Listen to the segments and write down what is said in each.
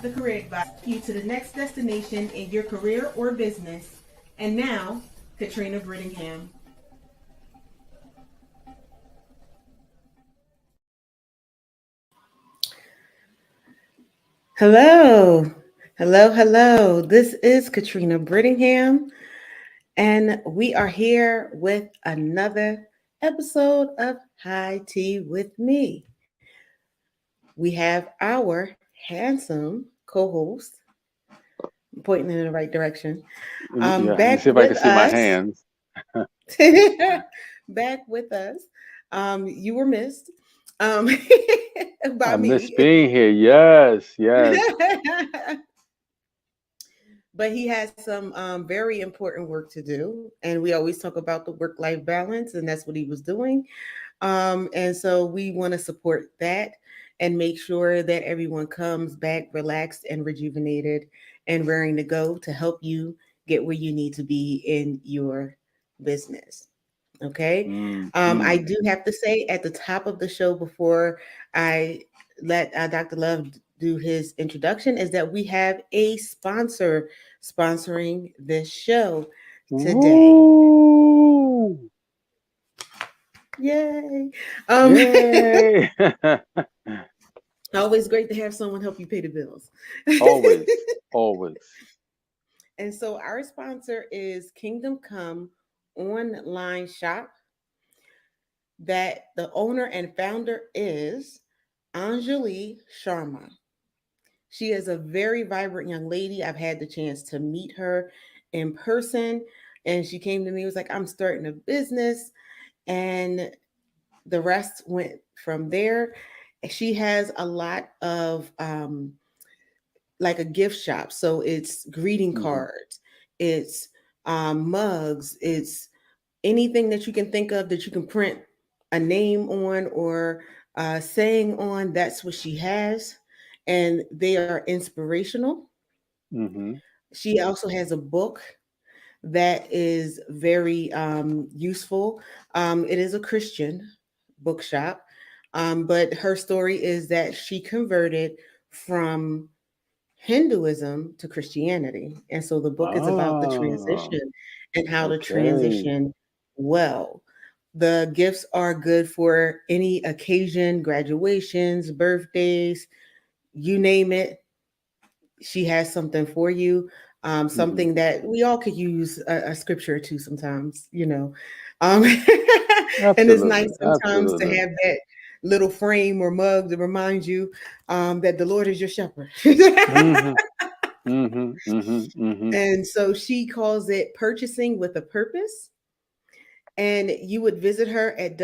the career advisor, you to the next destination in your career or business. And now, Katrina Brittingham. Hello, hello. This is Katrina Brittingham, and we are here with another episode of High Tea with Me. We have our handsome co-host, pointing in the right direction, Yeah, let me back see if I can with see my us. hands. Back with us. You were missed um, by I miss me. being here. Yes, yes. But he has some very important work to do. And we always talk about the work life balance, and that's what he was doing. And so we want to support that and make sure that everyone comes back relaxed and rejuvenated and raring to go to help you get where you need to be in your business. Okay. I Mm-hmm. do have to say at the top of the show before I let Dr. Love do his introduction is that we have a sponsor sponsoring this show today. Woo! Yay. Yay! Always great to have someone help you pay the bills. Always, always. And so our sponsor is Kingdom Come online shop that the owner and founder is Anjali Sharma. She is a very vibrant young lady. I've had the chance to meet her in person, and she came to me, was like, I'm starting a business, and the rest went from there. She has a lot of like a gift shop. So it's greeting Mm-hmm. cards, it's mugs, it's anything that you can think of that you can print a name on or saying on. That's what she has. And they are inspirational. Mm-hmm. She also has a book that is very useful. It is a Christian bookshop, but her story is that she converted from Hinduism to Christianity. And so the book is about the Ah, transition and how to okay. transition well. The gifts are good for any occasion, graduations, birthdays, you name it. She has something for you. Mm-hmm. Something that we all could use a scripture or two sometimes, you know. Um, and it's Absolutely, nice sometimes to absolutely. have that little frame or mug that reminds you that the Lord is your shepherd. Mm-hmm. Mm-hmm. Mm-hmm. Mm-hmm. And so she calls it Purchasing with a Purpose. And you would visit her at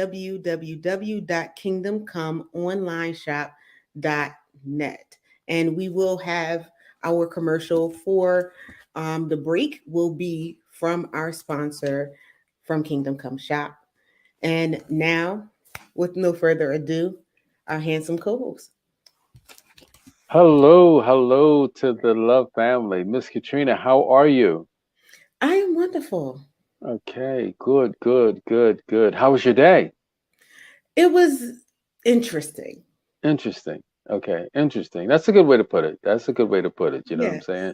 www.kingdomcomeonlineshop.net. And we will have our commercial for the break will be from our sponsor from Kingdom Come Shop. And now, with no further ado, our handsome co-host. Hello, hello to the Love family. Miss Katrina, how are you? I am wonderful. Okay, good, good, good, good. How was your day? It was interesting. Interesting. Okay, interesting. That's a good way to put it. That's a good way to put it. You know Yes. what I'm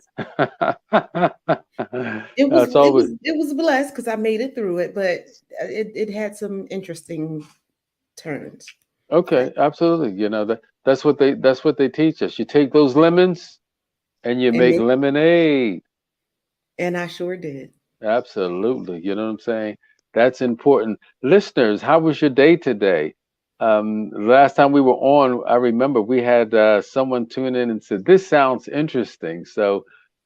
saying? It was That's it always was it was blessed because I made it through it, but it had some interesting turns. okay. Like, Absolutely. That's what they teach us. You take those lemons and you and make make lemonade. and I sure did. Absolutely. You know what I'm saying? That's important. Listeners, how was your day today? Last time we were on, I remember we had someone tune in and said, "This sounds interesting." So,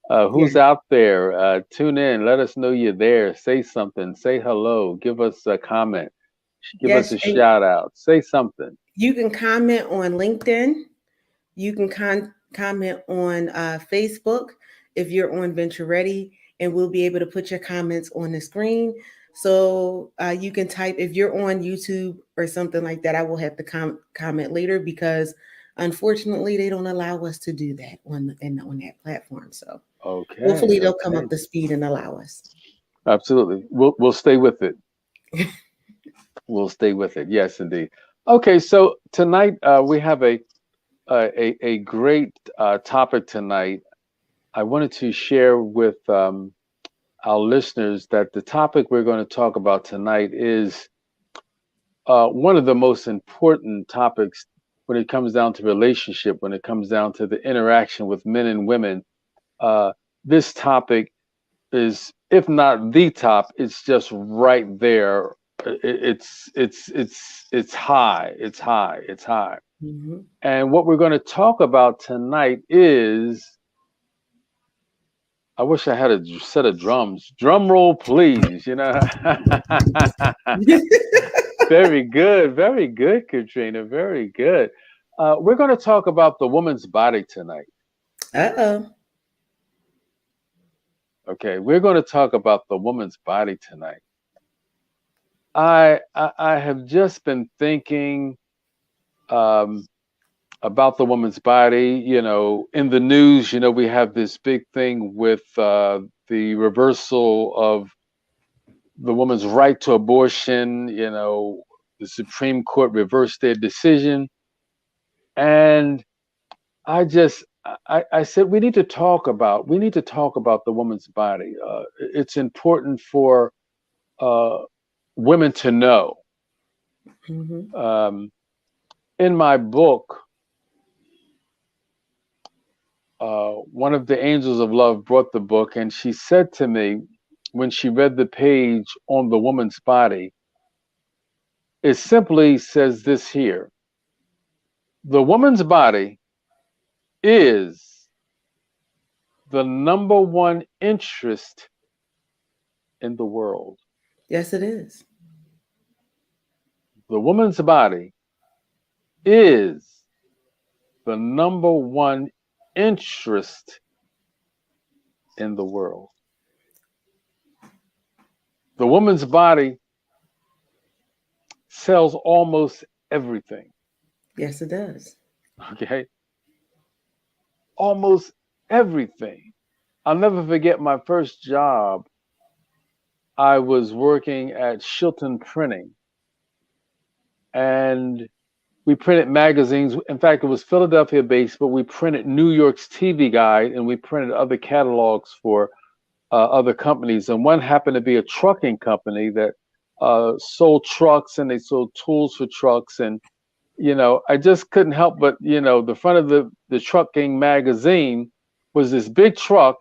who's Yes, out there? Tune in. Let us know you're there. Say something. Say hello. Give us a comment. Give us yes, a and shout out. Say something. you can comment on LinkedIn. You can comment on Facebook if you're on Venture Ready, and we'll be able to put your comments on the screen. So you can type if you're on YouTube or something like that. I will have to comment later because unfortunately they don't allow us to do that on that platform. So Okay. hopefully they'll come Okay. up to speed and allow us. Absolutely. We'll stay with it. We'll stay with it. Yes, indeed. Okay, so tonight we have a a great topic tonight. I wanted to share with our listeners that the topic we're going to talk about tonight is one of the most important topics when it comes down to relationship, when it comes down to the interaction with men and women. Uh, this topic is, if not the top, it's just right there. It's high. It's high. It's high. Mhm. And what we're going to talk about tonight is, I wish I had a set of drums. Drum roll, please. You know. Very good, Katrina. Very good. We're going to talk about the woman's body tonight. Uh-oh. Okay, we're going to talk about the woman's body tonight. I have just been thinking um, about the woman's body. You know, in the news, you know, we have this big thing with the reversal of the woman's right to abortion. You know, the Supreme Court reversed their decision, and I said we need to talk about the woman's body. It's important for uh, women to know. Mhm. Um, in my book, one of the angels of love brought the book, and she said to me when she read the page on the woman's body, it simply says this here: the woman's body is the number one interest in the world. Yes, it is. The woman's body is the number one interest in the world. The woman's body sells almost everything. Yes, it does. Okay, almost everything. I'll never forget my first job. I was working at Shilton Printing, and we printed magazines. In fact, it was Philadelphia based, but we printed New York's TV Guide, and we printed other catalogs for other companies. And one happened to be a trucking company that sold trucks, and they sold tools for trucks. And you know, I just couldn't help but, you know, the front of the trucking magazine was this big truck,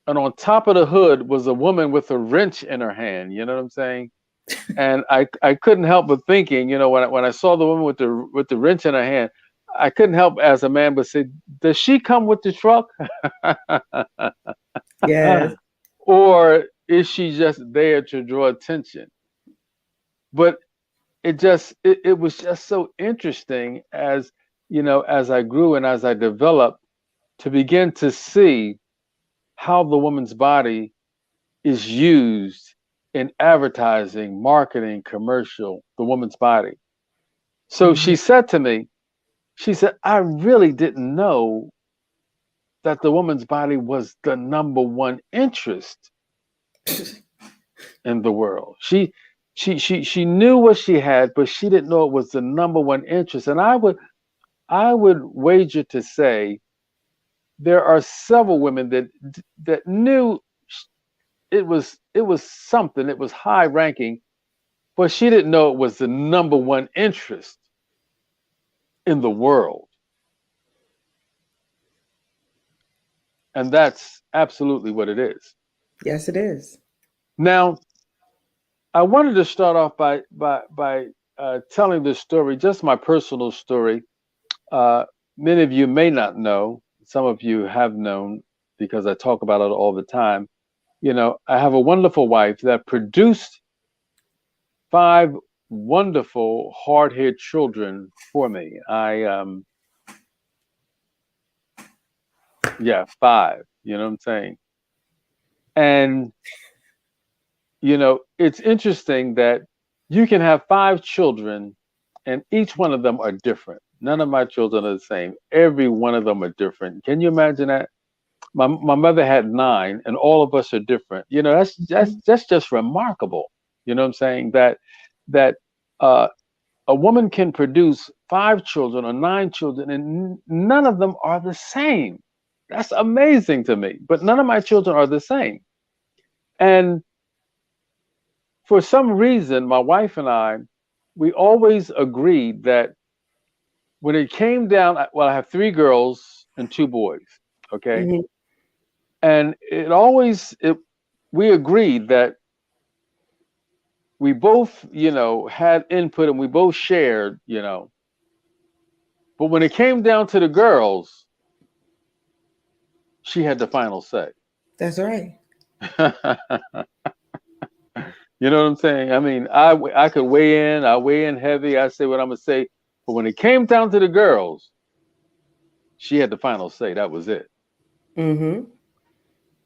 and on top of the hood was a woman with a wrench in her hand. You know what I'm saying? And I couldn't help but thinking, you know, when I saw the woman with the wrench in her hand, I couldn't help as a man but say, does she come with the truck? Yes. Or is she just there to draw attention? But it was just so interesting, as you know, as I grew and as I developed, to begin to see how the woman's body is used in advertising, marketing, commercial, the woman's body. So Mhm. she said to me, she said, I really didn't know that the woman's body was the number one interest in the world. She knew what she had, but she didn't know it was the number one interest. And I would wager to say there are several women that knew it was something, it was high ranking, but she didn't know it was the number one interest in the world. And that's absolutely what it is. Yes, it is. Now, I wanted to start off by telling this story, just my personal story. Uh, Many of you may not know, some of you have known because I talk about it all the time. You know, I have a wonderful wife that produced five wonderful hard-haired children for me. Yeah, five. You know what I'm saying? And you know, it's interesting that you can have five children, and each one of them are different. None of my children are the same. Every one of them are different. Can you imagine that? My mother had nine, and all of us are different. You know, that's just remarkable. You know what I'm saying? That uh, a woman can produce 5 children or 9 children, and none of them are the same. That's amazing to me. But none of my children are the same. And for some reason, my wife and I, we always agreed that when it came down, well, I have 3 girls and 2 boys. Okay. Hmm. And we agreed that we both, had input and we both shared. But when it came down to the girls, she had the final say. That's right. You know what I'm saying? I mean, I could weigh in, I weigh in heavy, I say what I'm gonna say. But when it came down to the girls, she had the final say. That was it. Hmm.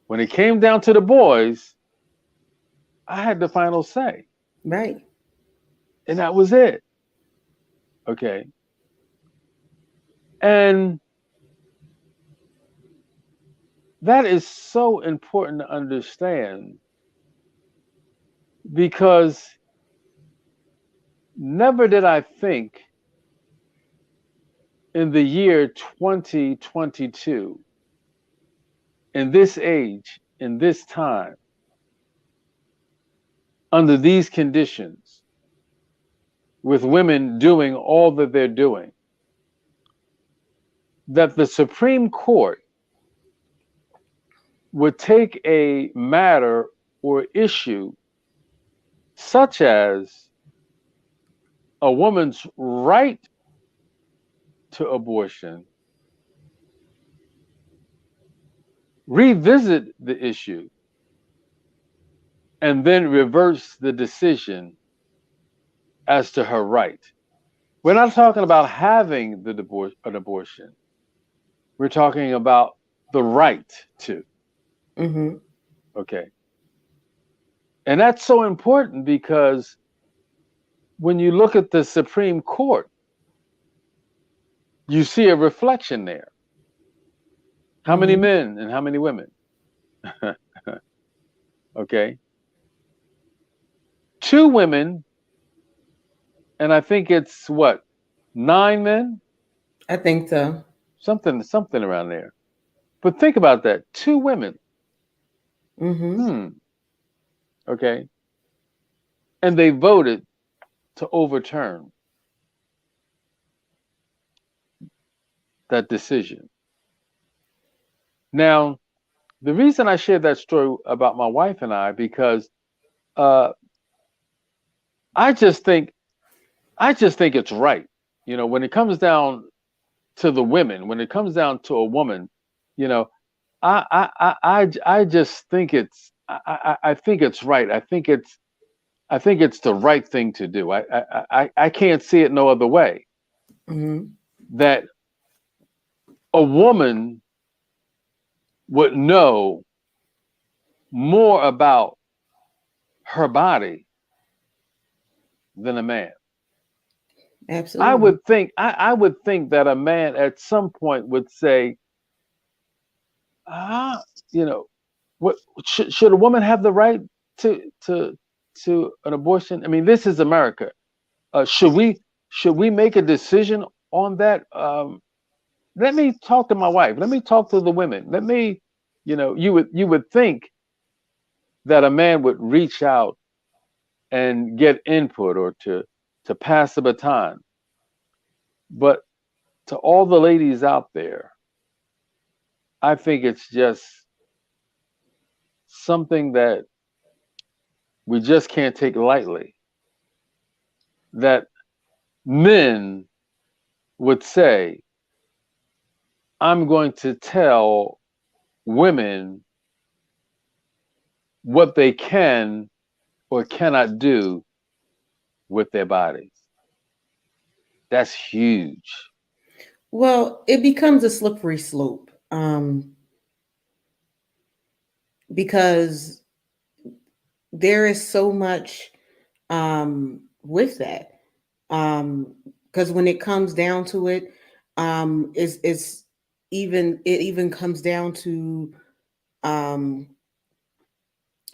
When it came down to the boys, I had the final say. Right. And that was it. Okay. And that is so important to understand because never did I think in the year 2022, in this age, in this time, under these conditions, with women doing all that they're doing, that the Supreme Court would take a matter or issue such as a woman's right to abortion, revisit the issue, and then reverse the decision as to her right. We're not talking about having an abortion. We're talking about the right to. Hmm. Okay. And that's so important because when you look at the Supreme Court, you see a reflection there. How many Hmm. men and how many women? Okay. 2 women, and I think it's what, 9 men? I think so. Something around there. But think about that. 2 women. Hmm. Hmm. Okay. And they voted to overturn that decision. Now, the reason I shared that story about my wife and I, because uh, I just think I just think it's right. When it comes down to the women, when it comes down to a woman, you know, I just think I think it's right. I think it's the right thing to do. I can't see it no other way. Hmm. That a woman would know more about her body than a man. I Absolutely. would think I would think that a man at some point would say, ah, you know, what should a woman have the right to to to an abortion? I mean, this is America. Should we make a decision on that? Let me talk to my wife. Let me talk to the women. You would think that a man would reach out and get input or to pass the baton. But to all the ladies out there, I think it's just something that we just can't take lightly. That men would say, I'm going to tell women what they can or cannot do with their bodies. That's huge. Well, it becomes a slippery slope, because there is so much with that. Because when it comes down to it, it's even comes down to um,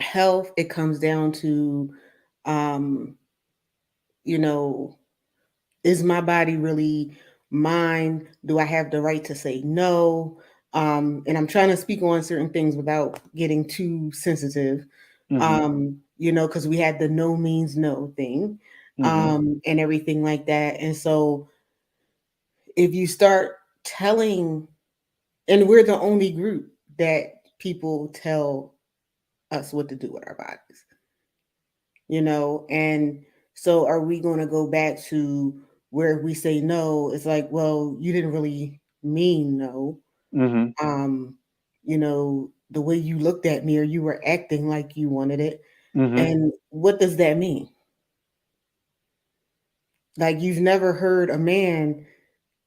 health. It comes down to um, you know Is my body really mine? Do I have the right to say no? And I'm trying to speak on certain things without getting too sensitive. Mhm. Because we had the no means no thing, Mhm. and everything like that. And so if you start telling, and we're the only group that people tell us what to do with our bodies, and so are we going to go back to where we say no? It's like, well, you didn't really mean no. Mhm. um the way you looked at me, or you were acting like you wanted it. Mhm. And what does that mean? Like, you've never heard a man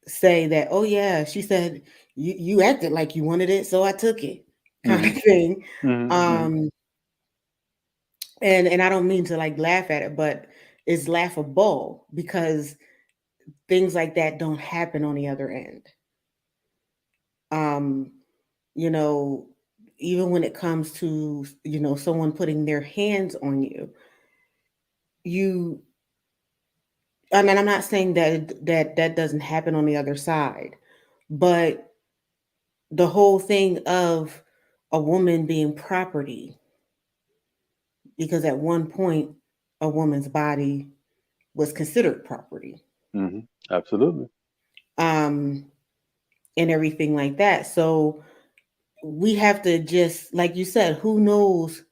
say that, oh yeah, she said you acted like you wanted it, so I took it, kind of Mhm. thing. Mhm. Mhm. um and I don't mean to like laugh at it, but it's laughable because things like that don't happen on the other end. um you know Even when it comes to someone putting their hands on you, you I mean, I'm not saying that doesn't happen on the other side, but the whole thing of a woman being property, because at one point a woman's body was considered property, Mhm. Absolutely. um and everything like that. So we have to, just like you said, who knows,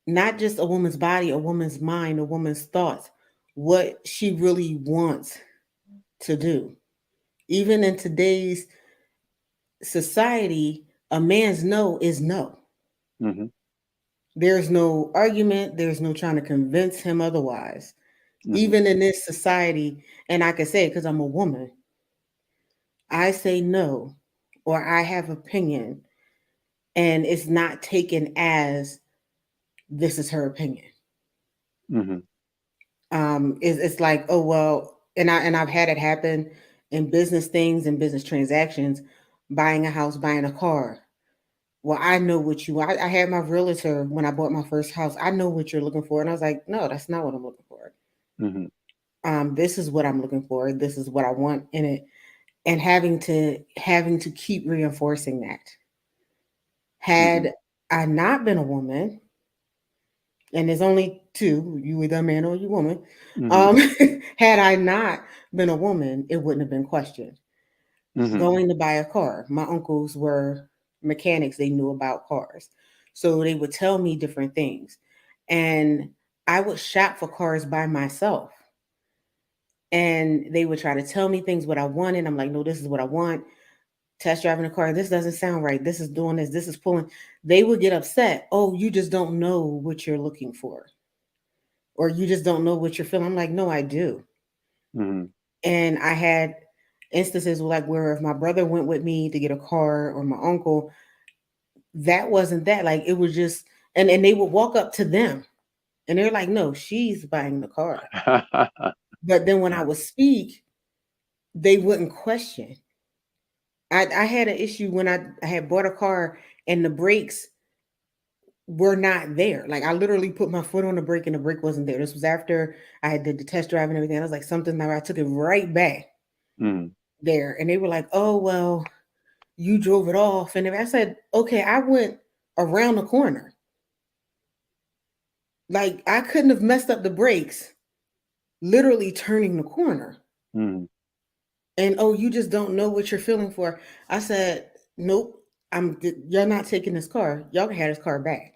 not just a woman's body, a woman's mind, a woman's thoughts, what she really wants to do. Even in today's society, a man's no is no. Mhm. There's no argument, there's no trying to convince him otherwise. Mhm. Even in this society, and I can say it because I'm a woman, I say no, or I have opinion, and it's not taken as this is her opinion. Mhm. It's like, oh well, and I've had it happen in business things and business transactions, buying a house, buying a car. Well, I know what you. I had my realtor when I bought my first house. I know what you're looking for, and I was like, no, that's not what I'm looking for. Mhm. This is what I'm looking for. This is what I want in it, and having to keep reinforcing that. Mhm. Had I not been a woman, and there's only two, you either a man or you woman. Mhm. Um, had I not been a woman, it wouldn't have been questioned. Mhm. Going to buy a car, my uncles were mechanics, they knew about cars. So they would tell me different things. And I would shop for cars by myself. And they would try to tell me things what I wanted. I'm like, no, this is what I want. Test driving a car, this doesn't sound right. This is doing this, this is pulling. They would get upset. Oh, you just don't know what you're looking for, or you just don't know what you're feeling. I'm like, no, I do. Mhm. And I had instances like where if my brother went with me to get a car, or my uncle, that wasn't that. Like, it was just, and they would walk up to them and they're like, no, she's buying the car. But then when I would speak, they wouldn't question. I had an issue when I had bought a car and the brakes were not there. Like, I literally put my foot on the brake and the brake wasn't there. This was after I had did the test drive and everything. I was like, something now, I took it right back Mhm. there. And they were like, oh well, you drove it off. And I said, okay, I went around the corner. Like, I couldn't have messed up the brakes literally turning the corner. Mhm. And oh, you just don't know what you're feeling for. I said, nope, you're not taking this car. Y'all can have this car back.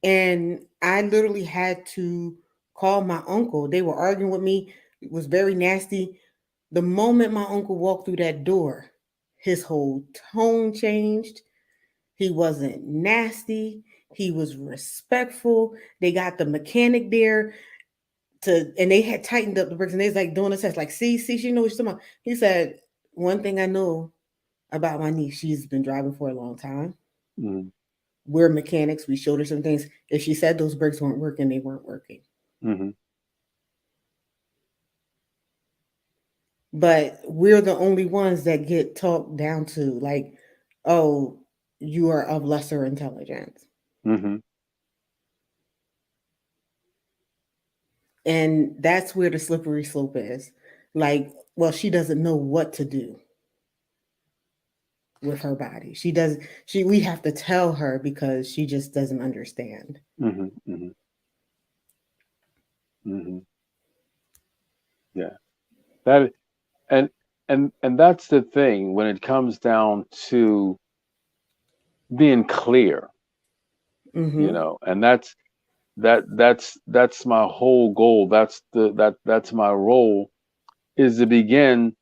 And I literally had to call my uncle. They were arguing with me. It was very nasty. The moment my uncle walked through that door, his whole tone changed. He wasn't nasty. He was respectful. They got the mechanic there and they had tightened up the brakes, and they was like doing this test, like, see, she knows what she's talking about. He said, one thing I know about my niece, she's been driving for a long time. Mhm. We're mechanics. We showed her some things. If she said those brakes weren't working, they weren't working. Mhm. But we're the only ones that get talked down to, like, oh, you are of lesser intelligence. Mhm. And that's where the slippery slope is. Like, well, she doesn't know what to do with her body. She does she we have to tell her because she just doesn't understand. Hmm. Hmm. Hmm. Yeah. That and and that's the thing when it comes down to being clear, Mhm. and that's my whole goal. That's my role, is to begin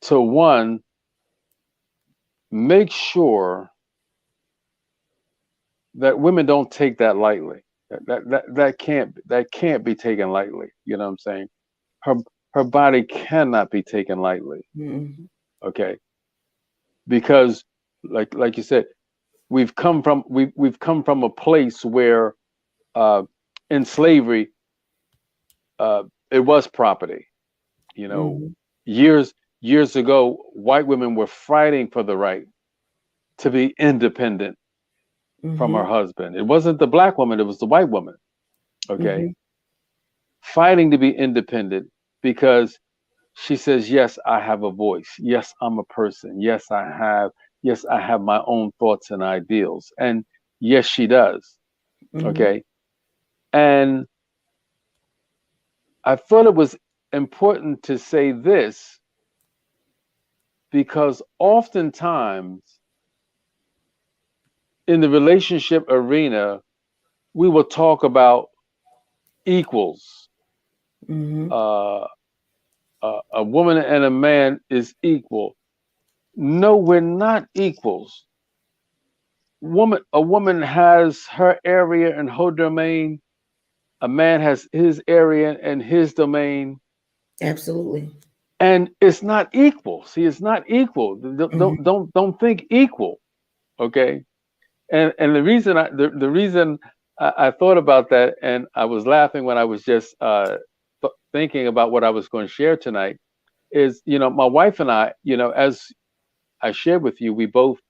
to, one, make sure that women don't take that lightly. That can't be taken lightly. You know what I'm saying? Her her body cannot be taken lightly. Mhm. Okay, because like you said, we've come from a place where, uh, in slavery, uh, it was property. You know, Mhm. years ago, white women were fighting for the right to be independent from her Mhm. husband. It wasn't the black woman; it was the white woman. Okay, Mhm. fighting to be independent because she says, "Yes, I have a voice. Yes, I'm a person. Yes, I have my own thoughts and ideals." And yes, she does. Mhm. Okay, and I thought it was important to say this because oftentimes in the relationship arena, we will talk about equals. Mhm. Uh, a woman and a man is equal. No, we're not equals. A woman has her area and her domain. A man has his area and his domain, Absolutely. and it's not equal. See, it's not equal. Don't Mhm. don't don't think equal. Okay, and the reason I thought about that, and I was laughing when I was just thinking about what I was going to share tonight, is, my wife and I, as I shared with you, we both,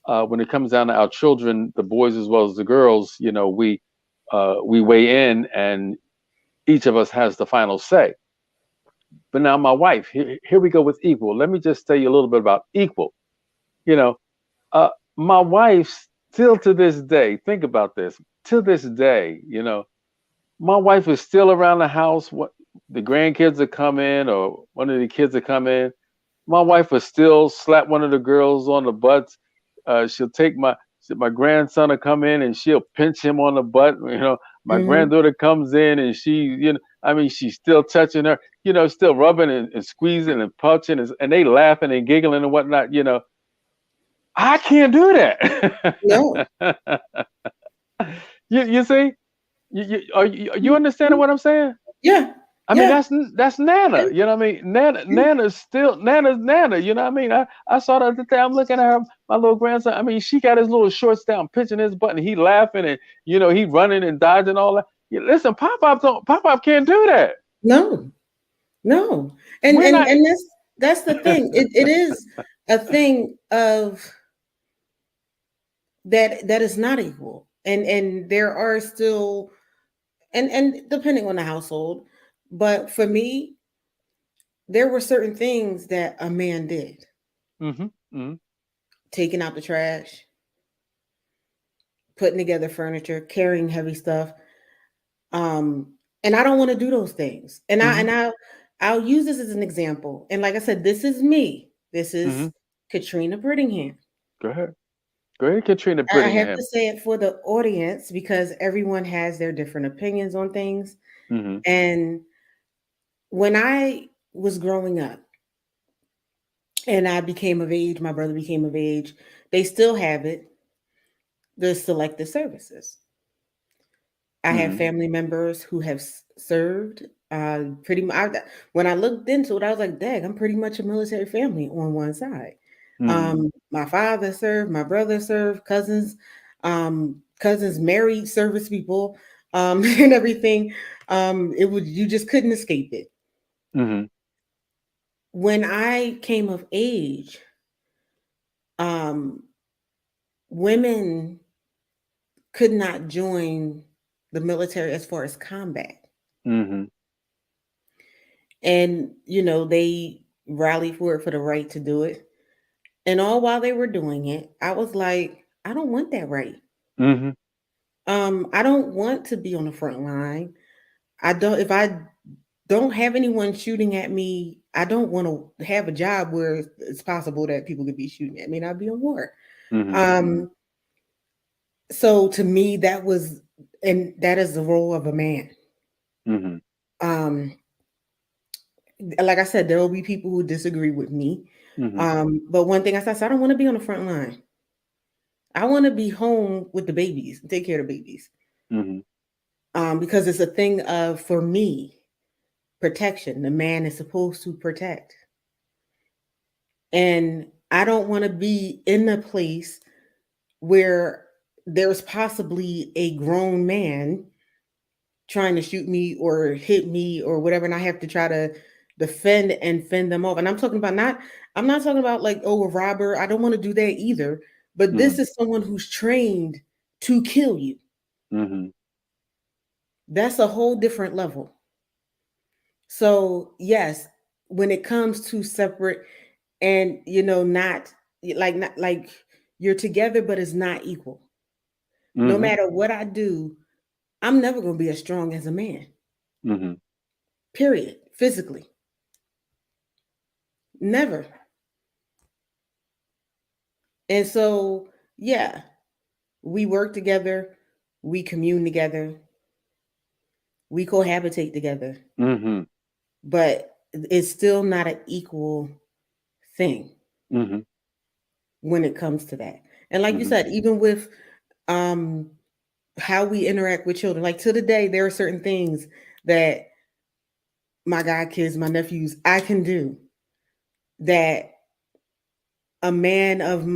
when it comes down to our children, the boys as well as the girls, we weigh in, and each of us has the final say. But now my wife, here we go with equal. Let me just tell you a little bit about equal. You know, uh, my wife, still to this day, think about this. To this day, my wife is still around the house. What the grandkids are come in, or one of the kids are come in, my wife will still slap one of the girls on the butt. She'll take my grandson to come in, and she'll pinch him on the butt. My Mhm. granddaughter comes in, and I mean, she's still touching her, still rubbing and squeezing and punching, and they laughing and giggling and whatnot. I can't do No. that. You see, are you understanding Mhm. what I'm saying? Yeah. I mean, Yeah. that's Yeah. Nana. You know what I mean? Nana's still Nana's Nana. You know what I mean? I saw the other day. I'm looking at her, my little grandson. I mean, she got his little shorts down, pinching his butt, and he laughing, and he running and dodging all that. Listen, Pop Pop can't do that. No. No. And We're and not. and that's the thing. It is a thing of that is not equal. And there are still, and depending on the household, but for me, there were certain things that a man did. Hmm. Hmm. Taking out the trash, putting together furniture, carrying heavy stuff. Um, and I don't want to do those things. And I Hmm. and I I'll use this as an example. And like I said, this is me. This Hmm. is Katrina Brittingham. Go ahead. Go ahead, Katrina I have to Brittingham. say it for the audience because everyone has their different opinions on things. Hmm. And when I was growing up and I became of age, my brother became of age, they still have it, the selective services. I have Hmm. family members who have served. Pretty much, when I looked into it, I was like, "Dang, I'm pretty much a military family on one side." Hmm. My father served, my brother served, cousins married service people, and everything. It would you just couldn't escape it. Hmm. When I came of age, um, women could not join the military as far as combat. Hmm. And, they rallied for it, for the right to do it. And all while they were doing it, I was like, I don't want that right. Mhm. I don't want to be on the front line. I don't, if I don't have anyone shooting at me, I don't want to have a job where it's possible that people could be shooting at me and I'd be on war. Mhm. Um, so to me, and that is the role of a man. Mhm. Um, like I said, there will be people who disagree with me. Mhm. But one thing I said, I don't want to be on the front line. I want to be home with the babies, take care of the babies. Mhm. Because it's a thing of, for me, protection. The man is supposed to protect. And I don't want to be in a place where there's possibly a grown man trying to shoot me or hit me or whatever, and I have to try to defend and fend them off. And I'm not talking about like, oh, a robber. I don't want to do that either. But this Mhm. is someone who's trained to kill you. Mhm. That's a whole different level. So yes, when it comes to separate and not like you're together, but it's not equal. No Mhm. matter what I do, I'm never gonna be as strong as a man. Mhm. Period. Physically. Never. And so, yeah, we work together, we commune together, we cohabitate together, Mhm. but it's still not an equal thing Mhm. when it comes to that. And like you Mhm. said, even with um how we interact with children, like to the day, there are certain things that my god kids, my nephews, I can do that a man of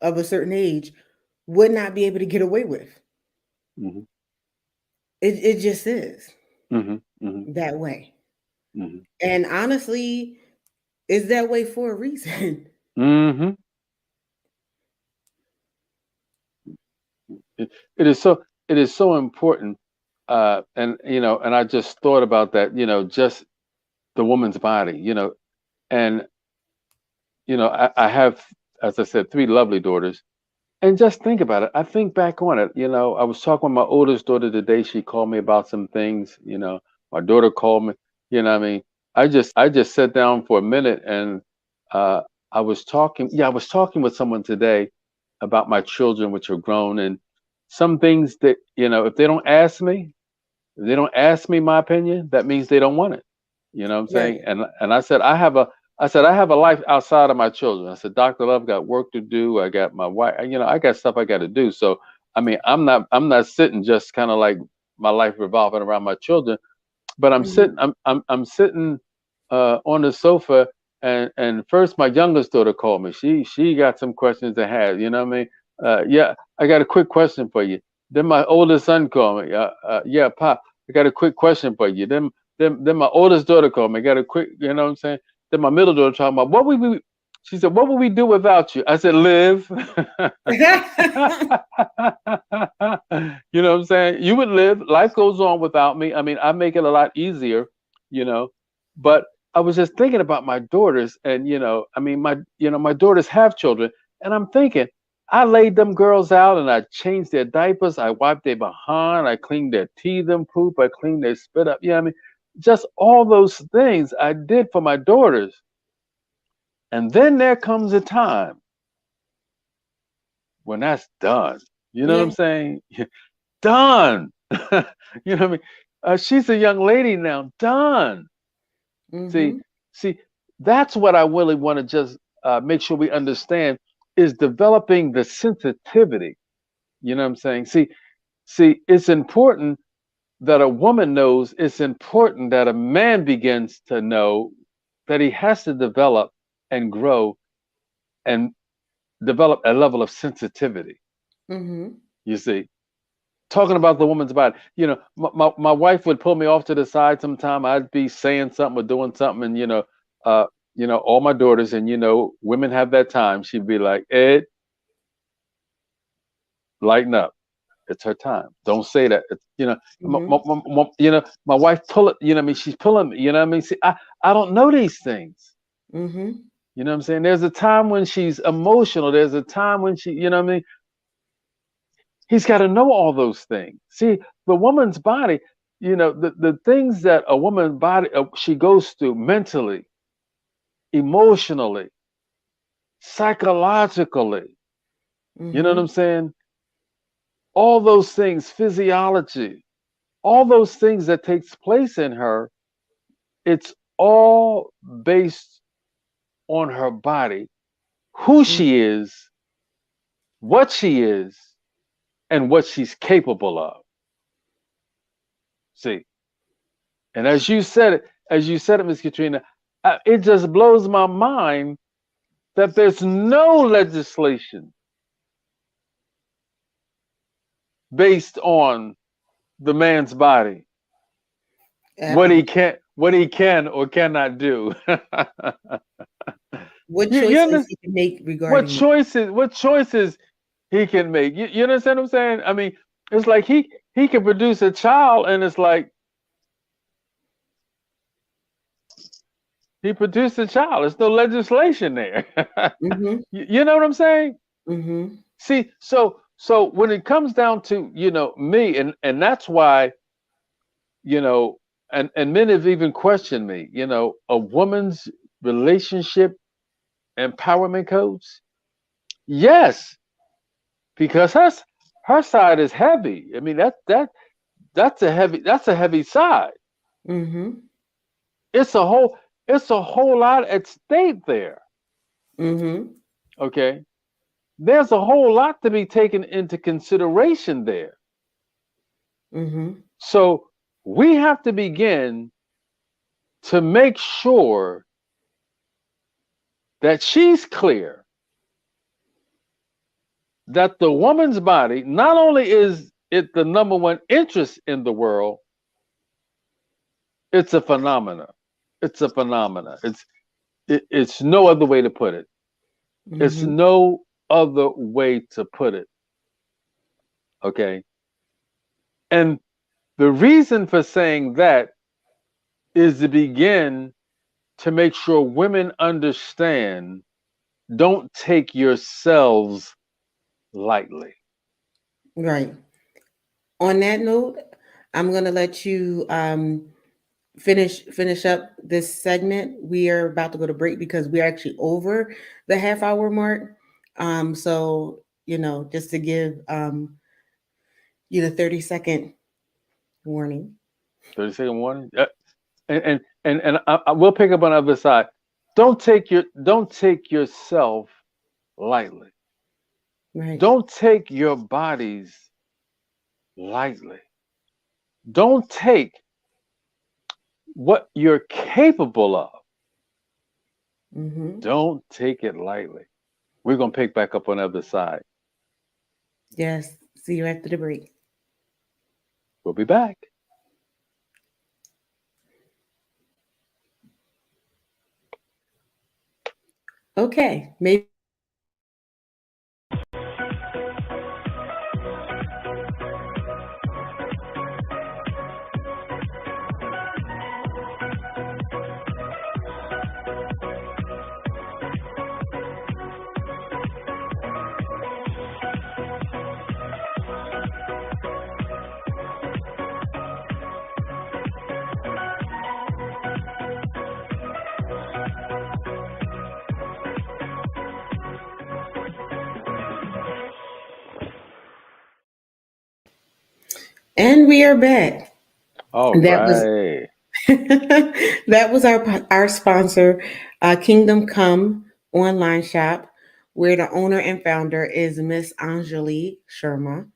of a certain age would not be able to get away with. Mhm. It just is Mhm. Mhm. that way. Mhm. And honestly, it's that way for a reason. Mhm. It is so. It is so important. And and I just thought about that. Just the woman's body. And I have, as I said, three lovely daughters. And just think about it. I think back on it. I was talking with my oldest daughter today. She called me about some things. My daughter called me. What I mean, I just sat down for a minute and uh, I was talking. Yeah, I was talking with someone today about my children, which are grown, and some things that if they don't ask me my opinion, that means they don't want it. You know what I'm saying? Right. And I have a life outside of my children. I said, Dr. Love, got work to do. I got my wife, I got stuff I got to do. So I mean, I'm not sitting just kind of like my life revolving around my children, but Hmm. I'm sitting on the sofa, and first my youngest daughter called me. She got some questions to have. You know what I mean? Yeah, I got a quick question for you. Then my oldest son called me. Yeah, Pop, I got a quick question for you. Then my oldest daughter called me. I got a quick, you know what I'm saying? Then my middle daughter talking about what would we. She said, "What would we do without you?" I said, "Live." You know what I'm saying? You would live. Life goes on without me. I mean, I make it a lot easier, you know. But I was just thinking about my daughters, and I mean, my daughters have children, and I'm thinking, I laid them girls out, and I changed their diapers, I wiped their behind, I cleaned their teeth and poop, I cleaned their spit up. I mean, just all those things I did for my daughters, and then there comes a time when that's done. You know what I'm Yeah. saying? Done. You know what I mean? She's a young lady now. Done. See, Hmm. see, that's what I really want to just make sure we understand is developing the sensitivity. You know what I'm saying? See, it's important that a woman knows. It's important that a man begins to know that he has to develop and grow and develop a level of sensitivity. Hmm. You see, talking about the woman's body. My wife would pull me off to the side sometime. I'd be saying something or doing something, and uh, all my daughters, and women have that time. She'd be like, "Ed, lighten up." It's her time. Don't say that. Mm-hmm. My wife pull it. I mean, she's pulling me. I mean, see, I don't know these things. Mm-hmm. You know what I'm saying? There's a time when she's emotional. There's a time when what I mean? He's got to know all those things. See, the woman's body, the things that a woman's body she goes through mentally, emotionally, psychologically. You know what I'm Mm-hmm. saying? All those things, physiology, all those things that takes place in her, it's all based on her body, who she is, what she is, and what she's capable of. See, and as you said it, Miss Katrina, it just blows my mind that there's no legislation based on the man's body, At all. what he can or cannot do. What you choices understand you can make what regarding choices he can make. You understand what I'm saying? I mean, it's like he can produce a child, and it's like he produced a child. There's no legislation there. Mm-hmm. You know what I'm saying? Mm-hmm. See, so when it comes down to me, and that's why you know, and men have even questioned me. A woman's relationship empowerment coach. Yes, because her side is heavy. I mean that's a heavy side. Mm-hmm. It's a whole lot at stake there. Mm-hmm. Okay, there's a whole lot to be taken into consideration there. Mm-hmm. So we have to begin to make sure that she's clear that the woman's body, not only is it the number one interest in the world, it's a phenomena. It's a phenomena. It's no other way to put it. It's Mm-hmm. no other way to put it. Okay. And the reason for saying that is to begin to make sure women understand, don't take yourselves lightly. Right. On that note, I'm gonna let you finish up this segment. We are about to go to break because we're actually over the half hour mark. So just to give you the 30-second warning. 30-second warning. And I will pick up on the other side. Don't take yourself lightly. Right. Don't take your bodies lightly. Don't take what you're capable of. Mm-hmm. Don't take it lightly. We're gonna pick back up on the other side. Yes. See you after the break. We'll be back. Okay. Maybe and we are back. All That was right. that was our sponsor, Kingdom Come online shop, where the owner and founder is Miss Anjali Sharma.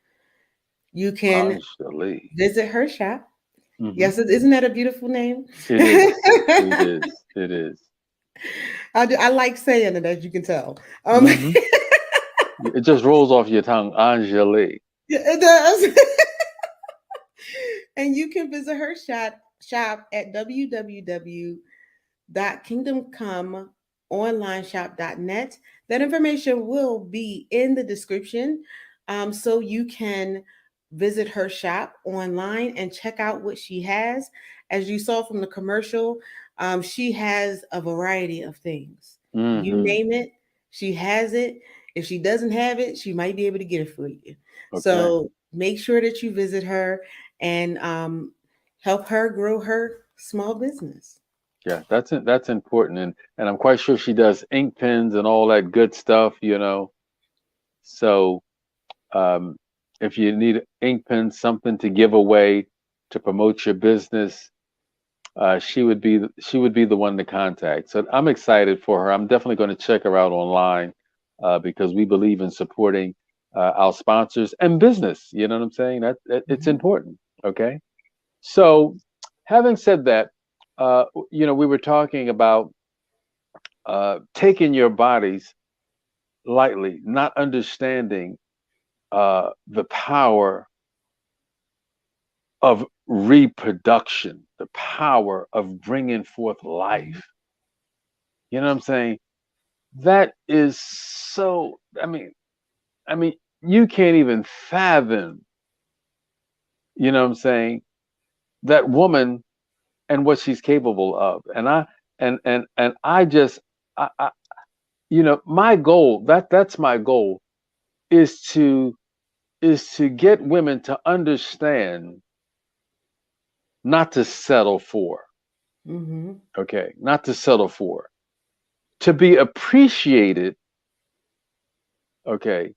You can Anjali. visit her shop. Hmm. Yes, isn't that a beautiful name? It is. It is. It is. I like saying it, as you can tell. Hmm. It just rolls off your tongue, Anjali. Yeah, it does. And you can visit her shop at www.kingdomcomeonlineshop.net. That information will be in the description, so you can visit her shop online and check out what she has. As you saw from the commercial, she has a variety of things. You Hmm. name it, she has it. If she doesn't have it, she might be able to get it for you. Okay. So make sure that you visit her and help her grow her small business. Yeah, that's it. That's important, and I'm quite sure she does ink pens and all that good stuff. So um, if you need ink pens, something to give away to promote your business, she would be the one to contact. So I'm excited for her. I'm definitely going to check her out online because we believe in supporting our sponsors and business. You know what I'm saying? It's Mhm. important. Okay. So, having said that, we were talking about taking your bodies lightly, not understanding the power of reproduction, the power of bringing forth Mhm. life. You know what I'm saying? That is so. I mean, you can't even fathom. You know what I'm saying? That woman and what she's capable of, and I just, I my goal, that's my goal, is to get women to understand not to settle for, Mhm. okay, not to settle for, to be appreciated, okay,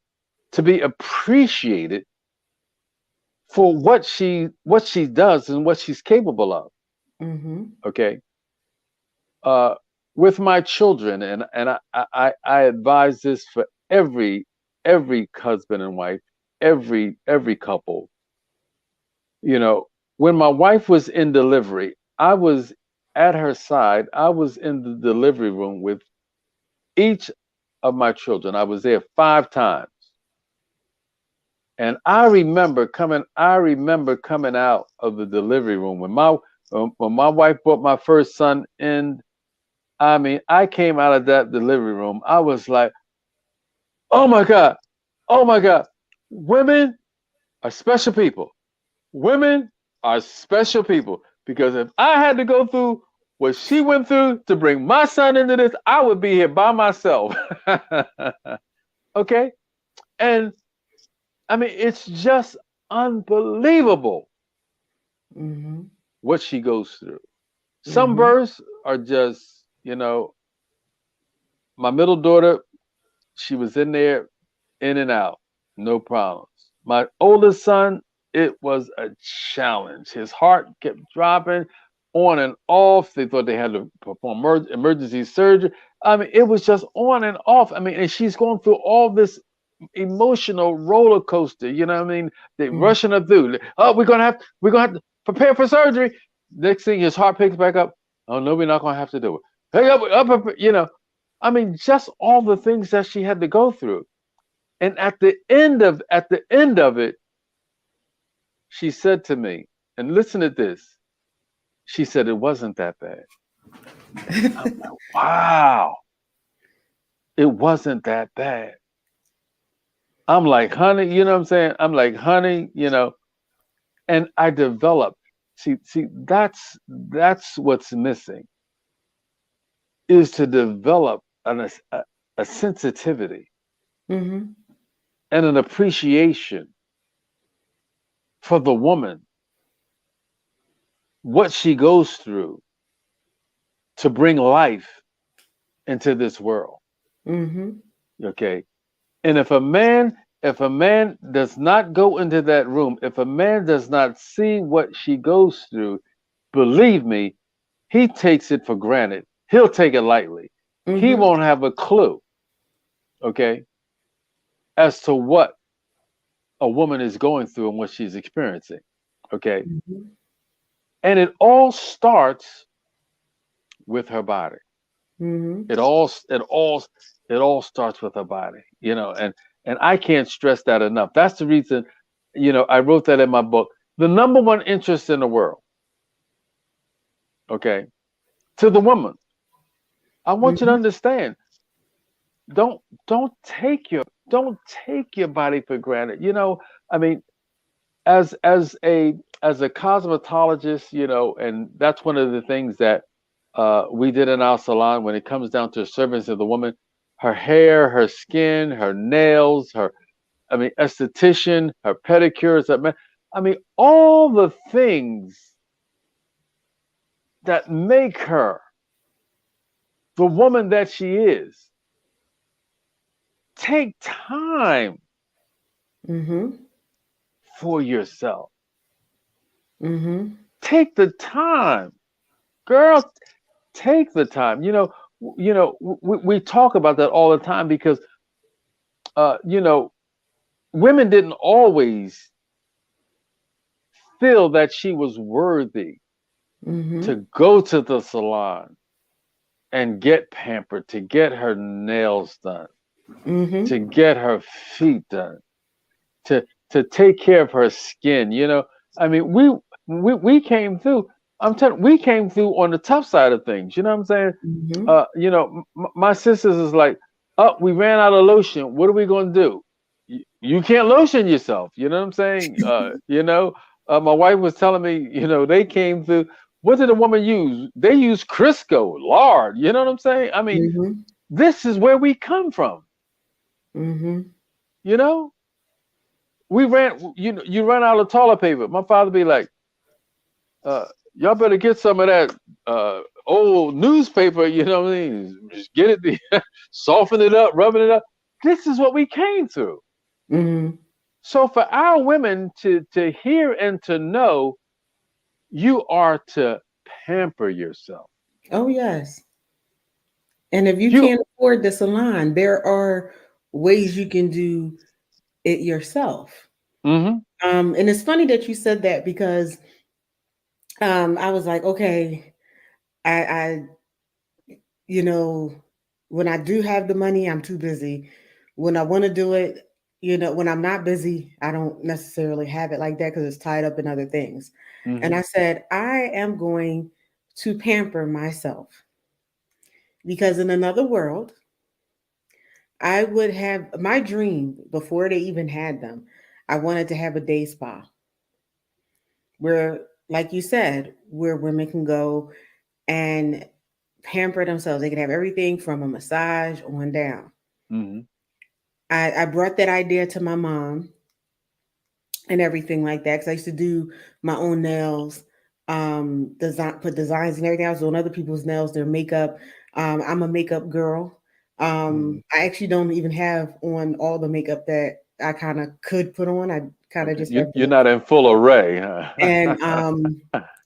to be appreciated for what she does and what she's capable of, Mhm. okay. uh with my children, and I advise this for every husband and wife, every couple. You know, when my wife was in delivery, I was at her side. I was in the delivery room with each of my children. I was there 5 times. And I remember coming out of the delivery room when my wife brought my first son in. I mean, I came out of that delivery room. I was like, "Oh my God. Oh my God. Women are special people. Women are special people, because if I had to go through what she went through to bring my son into this, I would be here by myself." Okay? And I mean, it's just unbelievable Mhm. what she goes through. Some Mhm. births are just, my middle daughter, she was in there, in and out, no problems. My oldest son, it was a challenge. His heart kept dropping on and off. They thought they had to perform emergency surgery. I mean, it was just on and off. I mean, and she's going through all this emotional roller coaster. You know what I mean? They Mhm. rushing her through. Oh, we're gonna have to prepare for surgery. Next thing, his heart picks back up. Oh no, we're not gonna have to do it. Hey, up. I mean, just all the things that she had to go through. And at the end of it, she said to me, and listen to this. She said it wasn't that bad. I'm like, wow, it wasn't that bad. I'm like, honey, you know what I'm saying? I'm like, honey, and I developed. See, that's what's missing, is to develop a sensitivity Mhm. and an appreciation for the woman, what she goes through to bring life into this world. Mhm. Okay. And if a man does not go into that room, if a man does not see what she goes through, believe me, he takes it for granted. He'll take it lightly. He Mhm. won't have a clue, okay, as to what a woman is going through and what she's experiencing. Okay. Mhm. And with her body. Mhm. It all starts with her body, and I can't stress that enough. That's the reason, I wrote that in my book. The number one interest in the world, okay, to the woman. I want you to Mhm. understand. Don't don't take your don't take your body for granted. I mean, as a cosmetologist, and that's one of the things that we did in our salon when it comes down to service of the woman, her hair, her skin, her nails, I mean, esthetician, her pedicures, I mean, all the things that make her the woman that she is. Take time Mm-hmm. for yourself. Mm-hmm. Take the time, girl. Take the time. We talk about that all the time because, uh, you know, women didn't always feel that she was worthy Mm-hmm. to go to the salon and get pampered, to get her nails done, Mm-hmm. to get her feet done, to take care of her skin. I mean, we came through. I'm telling, we came through on the tough side of things. You know what I'm saying? Mm-hmm. My sisters is like, oh, we ran out of lotion. What are we gonna do? You can't lotion yourself. You know what I'm saying? My wife was telling me, they came through. What did a woman use? They use Crisco, lard. You know what I'm saying? I mean, Mm-hmm. this is where we come from. Mm-hmm. You know, we ran. You run out of toilet paper. My father be like, uh, y'all better get some of that old newspaper. You know what I mean? Just get it, soften it up, rubbing it up. This is what we came through. Mm-hmm. So for our women to hear and to know, you are to pamper yourself. Oh yes. And if you You. can't afford the salon, there are ways you can do it yourself. Hmm. And it's funny that you said that because I was like, okay, I you know, when I do have the money, I'm too busy. When I want to do it, when I'm not busy, I don't necessarily have it like that because it's tied up in other things. And Hmm. I said, I am going to pamper myself because in another world, I would have my dream before they even had them. I wanted to have a day spa where, like you said, where women can go and pamper themselves. They can have everything from a massage on down. Hmm. I brought that idea to my mom and everything like that because I used to do my own nails, design, put designs and everything. I was doing other people's nails, their makeup. I'm a makeup girl. Hmm. I actually don't even have on all the makeup that I kind of could put on. I kind of Okay. just have You're the not in full array, huh? and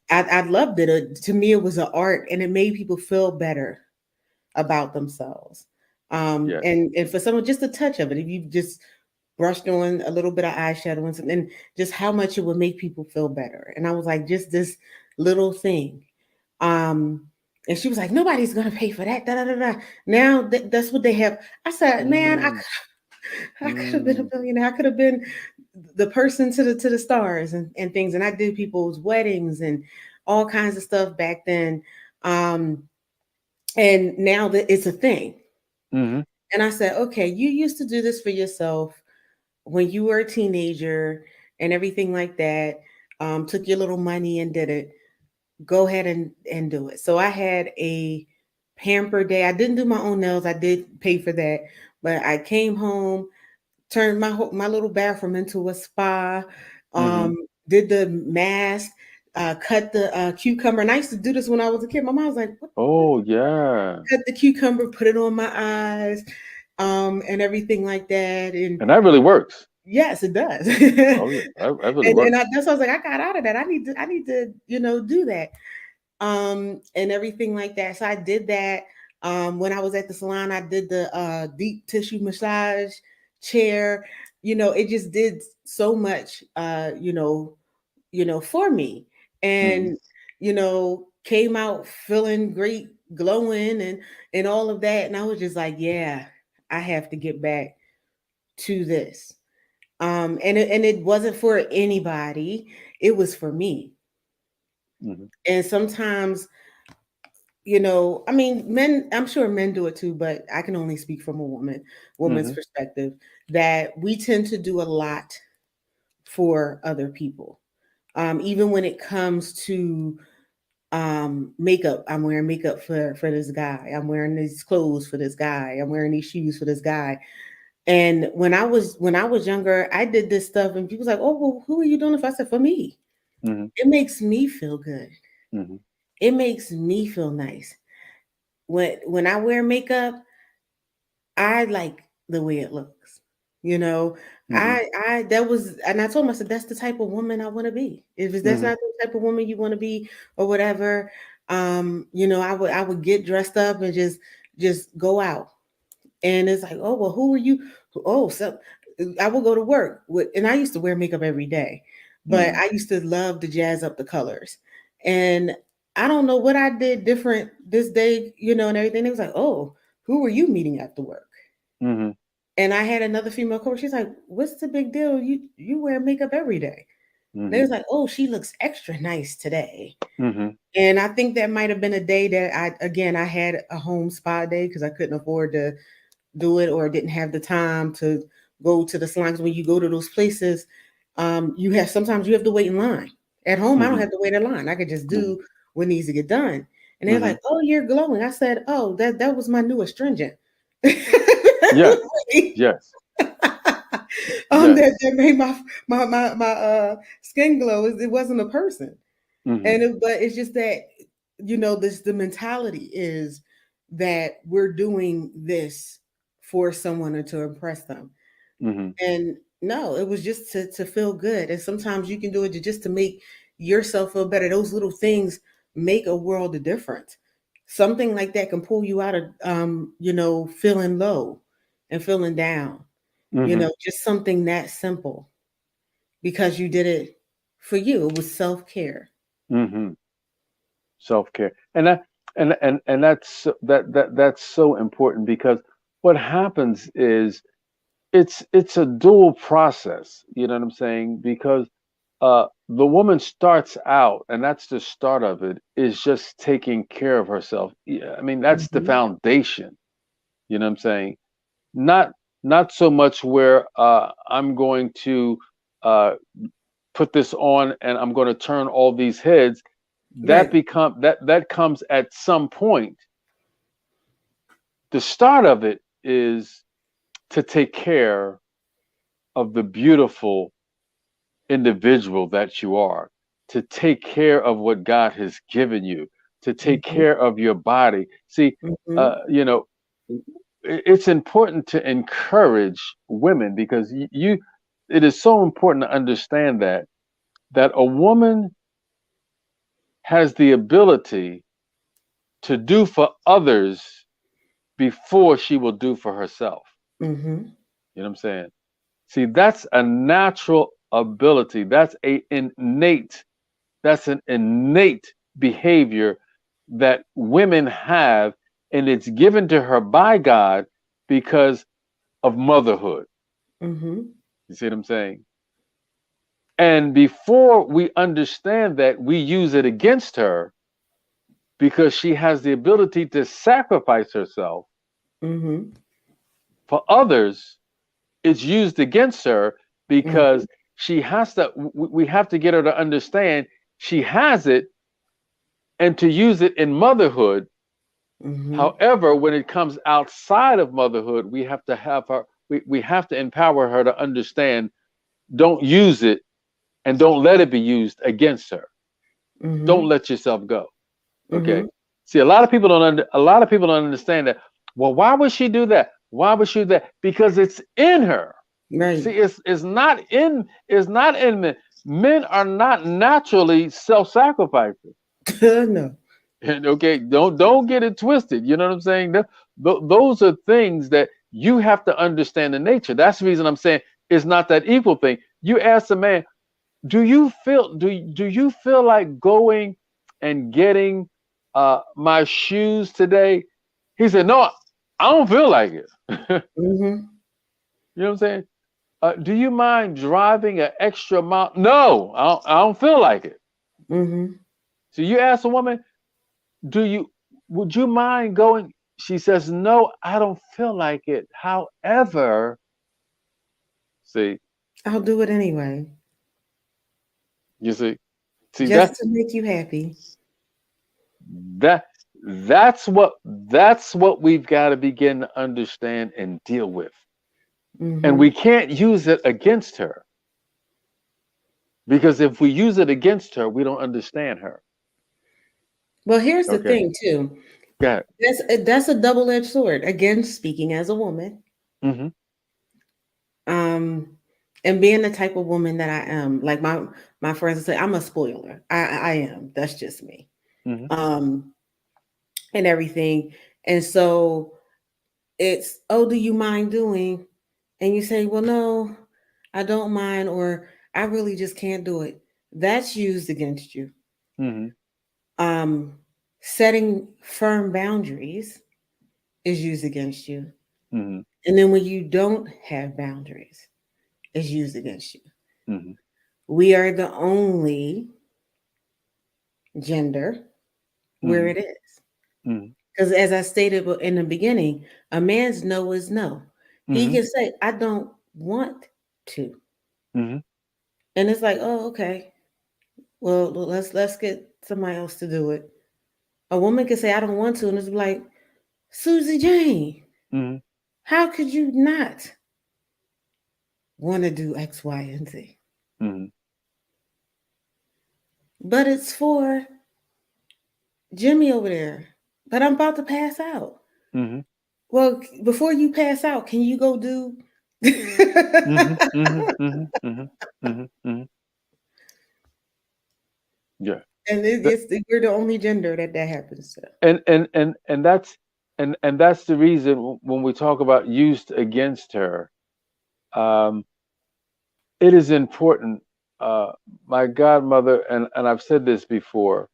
I loved it. To me, it was an art, and it made people feel better about themselves. Yes. And for someone, just a touch of it, if you just brushed on a little bit of eyeshadow and something, and just how much it would make people feel better. And I was like, just this little thing. Um, and she was like, nobody's gonna pay for that. Da, da, da, da. Now that's what they have. I said, man, Mm, I could have been a mm, billionaire. I could have been the person to the stars and things. And I did people's weddings and all kinds of stuff back then. Um, and now that it's a thing. hmm. And I said, okay, you used to do this for yourself when you were a teenager and everything like that. Took your little money and did it. Go ahead and do it. So I had a pamper day. I didn't do my own nails. I did pay for that, but I came home, turned my little bathroom into a spa. Hmm. Did the mask, cut the cucumber. And I used to do this when I was a kid. My mom was like, what? Oh yeah, Cut the cucumber, put it on my eyes, and everything like that. And and that really works. yes, it does. Oh yeah, that really And works. that's why I was like, I got out of that. I need to, do that. And everything like that. So I did that. When I was at the salon, I did the deep tissue massage chair. It just did so much for me. Hmm. And came out feeling great, glowing and all of that. And I was just like, yeah, I have to get back to this. And it wasn't for anybody, it was for me. Hmm. And sometimes, I mean, men, I'm sure men do it too, but I can only speak from a woman's Hmm. perspective, that we tend to do a lot for other people. Even when it comes to makeup, I'm wearing makeup for this guy. I'm wearing these clothes for this guy. I'm wearing these shoes for this guy. And when I was younger, I did this stuff, and people's like, "Oh, well, who are you doing it for?" I said, "For me. Mhm. It makes me feel good. Mhm. It makes me feel nice. When I wear makeup, I like the way it looks. You know, Mhm. I that was, and I told myself that's the type of woman I want to be. If that's Mhm. not the type of woman you want to be or whatever, I would get dressed up and just go out. And it's like, oh well, who are you? Oh, so I will go to work with, and I used to wear makeup every day, but Mhm. I used to love to jazz up the colors. And I don't know what I did different this day, and everything. It was like, oh, who were you meeting after work? Mhm. And I had another female coworker. She's like, "What's the big deal? You wear makeup every day." And they Mhm. was like, "Oh, she looks extra nice today." Mhm. And I think that might have been a day that I had a home spa day because I couldn't afford to do it or didn't have the time to go to the salons. When you go to those places, sometimes you have to wait in line. At home, I don't Mhm. have to wait in line. I could just Mhm. do what needs to get done. And they're Mhm. like, "Oh, you're glowing." I said, "Oh, that was my new astringent." Yes. Yes. That, Yes. that made my skin glow. It wasn't a person. Mhm. But it's just that, this the mentality is that we're doing this for someone or to impress them. Mhm. And no, it was just to feel good. And sometimes you can do it just to make yourself feel better. Those little things make a world of difference. Something like that can pull you out of feeling low and feeling down. Mhm. Just something that simple because you did it for you. It was self-care. Mhm. Self care, and that's so important because what happens is it's a dual process. You know what I'm saying? Because the woman starts out, and that's the start of it, is just taking care of herself. Yeah, I mean, that's the Mhm. foundation. You know what I'm saying? Not not so much where I'm going to uh, put this on and I'm going to turn all these heads. Right. That comes at some point. The start of it is to take care of the beautiful individual that you are, to take care of what God has given you, to take Mhm. care of your body. See, Mhm. it's important to encourage women because it is so important to understand that a woman has the ability to do for others before she will do for herself. Mhm. You know what I'm saying? See, that's a natural ability. That's an innate behavior that women have, and it's given to her by God because of motherhood. Mhm. You see what I'm saying? And before we understand that, we use it against her because she has the ability to sacrifice herself Mhm. for others. It's used against her Mhm. because we have to get her to understand she has it and to use it in motherhood. Mhm. However, when it comes outside of motherhood, we have to empower her to understand, don't use it and don't let it be used against her. Don't Mhm. let yourself go. Okay. Mhm. See, a lot of people don't understand that. Well, why would she do that? Why would she do that? Because it's in her. Right. See, it's not in men. Men are not naturally self-sacrificing. No. And okay, don't get it twisted. You know what I'm saying? Those are things that you have to understand the nature. That's the reason I'm saying it's not that equal thing. You ask a man, do you feel like going and getting my shoes today? He said, no, I don't feel like it. You Mhm. know what I'm saying? Do you mind driving an extra mile? No, I don't feel like it. Mhm. So you ask a woman, do you would you mind going? She says, no, I don't feel like it. However, see, I'll do it anyway. You see just to make you happy. that that's what we've got to begin to understand and deal with. And Mm-hmm. we can't use it against her because if we use it against her, we don't understand her. Well, here's the Okay. thing too. Got it. That's a double-edged sword. Again, speaking as a woman, Mm-hmm. um, and being the type of woman that I am, like my friends say, I'm a spoiler. I am. That's just me. Mm-hmm. Um, and everything. And so it's, oh, do you mind doing? And you say, well, no, I don't mind, or I really just can't do it. That's used against you. Mm-hmm. Um, Setting firm boundaries is used against you. Mm-hmm. And then when you don't have boundaries, it's used against you. Mm-hmm. We are the only gender where Mm-hmm. it is. Mm-hmm. Because as I stated in the beginning, a man's no is no. He Mm-hmm. can say, I don't want to. Mm-hmm. And it's like, oh, okay. Well, let's get somebody else to do it. A woman can say, I don't want to, and it's like, Susie Jane, Mm-hmm. how could you not want to do X, Y, and Z? Mm-hmm. But it's for Jimmy over there. But I'm about to pass out. Mm-hmm. Well, before you pass out, can you go do? Mm-hmm. Mm-hmm. Mm-hmm. Mm-hmm. Mm-hmm. Mm-hmm. Yeah. And Th- we're the only gender that happens to. and that's the reason when we talk about used against her, um, it is important. Uh, my godmother, and I've said this before,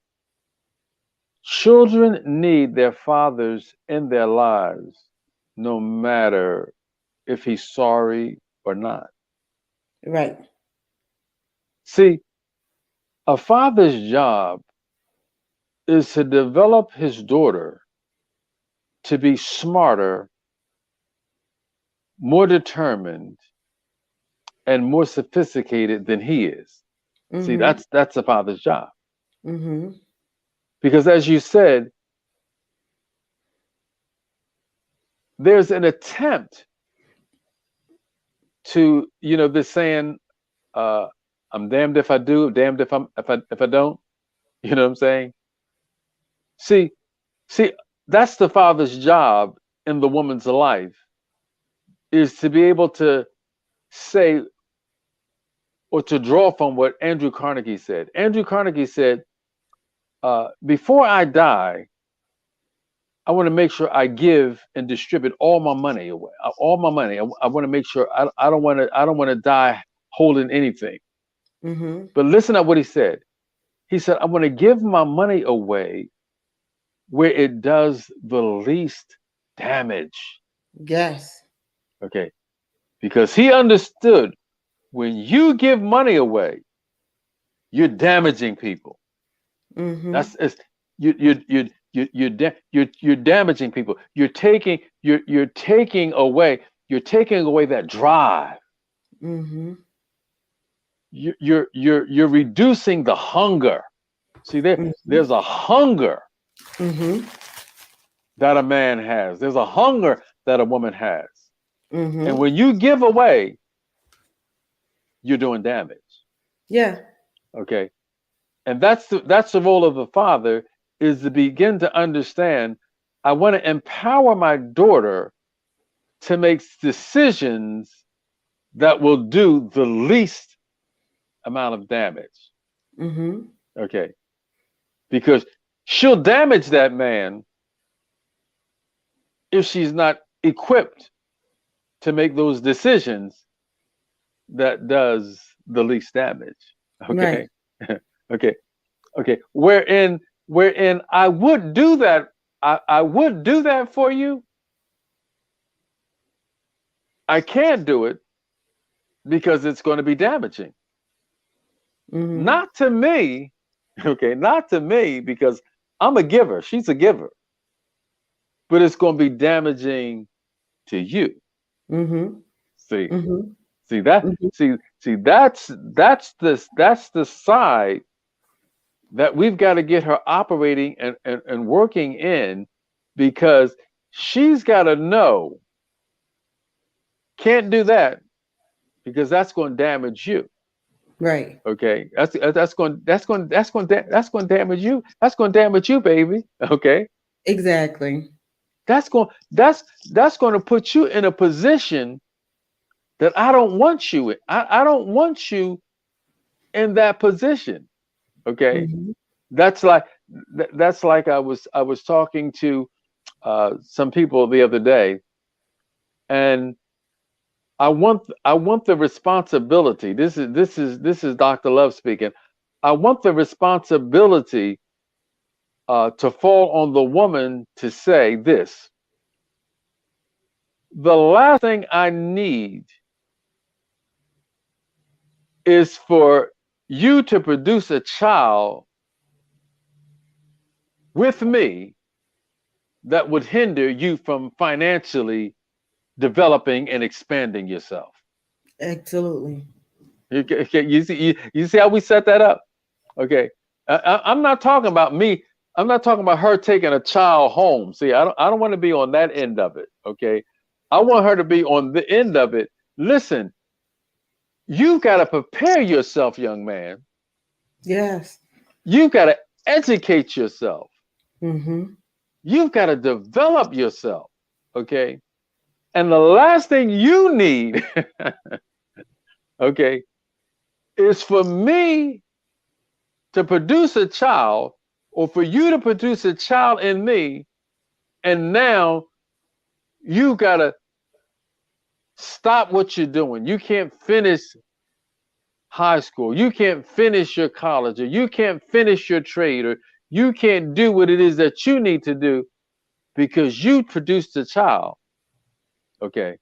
children need their fathers in their lives, no matter if he's sorry or not. Right. See, a father's job is to develop his daughter to be smarter, more determined, and more sophisticated than he is. See, Mm-hmm. that's a father's job. Mm-hmm. Because as you said, there's an attempt to, this saying, uh, I'm damned if I do, damned if I don't. You know what I'm saying? See, see, that's the father's job in the woman's life is to be able to say or to draw from what Andrew Carnegie said. Andrew Carnegie said, before I die, I want to make sure I give and distribute all my money away, all my money. I want to make sure I don't want to die holding anything. Mm-hmm. But listen to what he said. He said, I want to give my money away where it does the least damage. Yes. Okay. Because he understood when you give money away, you're damaging people. Mm-hmm. That's it's, you're damaging people. You're taking away that drive. Mm-hmm. You're reducing the hunger. See, Mm-hmm. there's a hunger Mm-hmm. that a man has. There's a hunger that a woman has. And Mm-hmm. when you give away, you're doing damage. Yeah. Okay. And that's the role of the father is to begin to understand I want to empower my daughter to make decisions that will do the least amount of damage. Mm-hmm. Okay. Because she'll damage that man if she's not equipped to make those decisions that does the least damage. Right. Okay. Okay. Okay. Wherein I would do that. I would do that for you. I can't do it because it's going to be damaging. Mm-hmm. Not to me. Okay. Not to me because I'm a giver. She's a giver. But it's going to be damaging to you. Mm-hmm. See. Mm-hmm. See that? Mhm. See that's the side that we've got to get her operating and working in, because she's got to know, can't do that because that's going to damage you. Right. Okay, that's going to damage you. That's going to damage you, baby. Okay, Exactly. that's going that's going to put you in a position that I don't want you in. I don't want you in that position. Okay, Hmm. that's like that's like I was talking to some people the other day, and I want the responsibility. This is Dr. Love speaking. I want the responsibility to fall on the woman to say this: the last thing I need is for you to produce a child with me that would hinder you from financially developing and expanding yourself. Absolutely. You see how we set that up? Okay. I'm not talking about me. I'm not talking about her taking a child home. See, I don't want to be on that end of it. Okay. I want her to be on the end of it. Listen, you've got to prepare yourself, young man. Yes. You've got to educate yourself. Hmm. You've got to develop yourself. Okay. And the last thing you need, okay, is for me to produce a child, or for you to produce a child in me, and now you gotta stop what you're doing. You can't finish high school, you can't finish your college, or you can't finish your trade, or you can't do what it is that you need to do because you produced a child. Okay,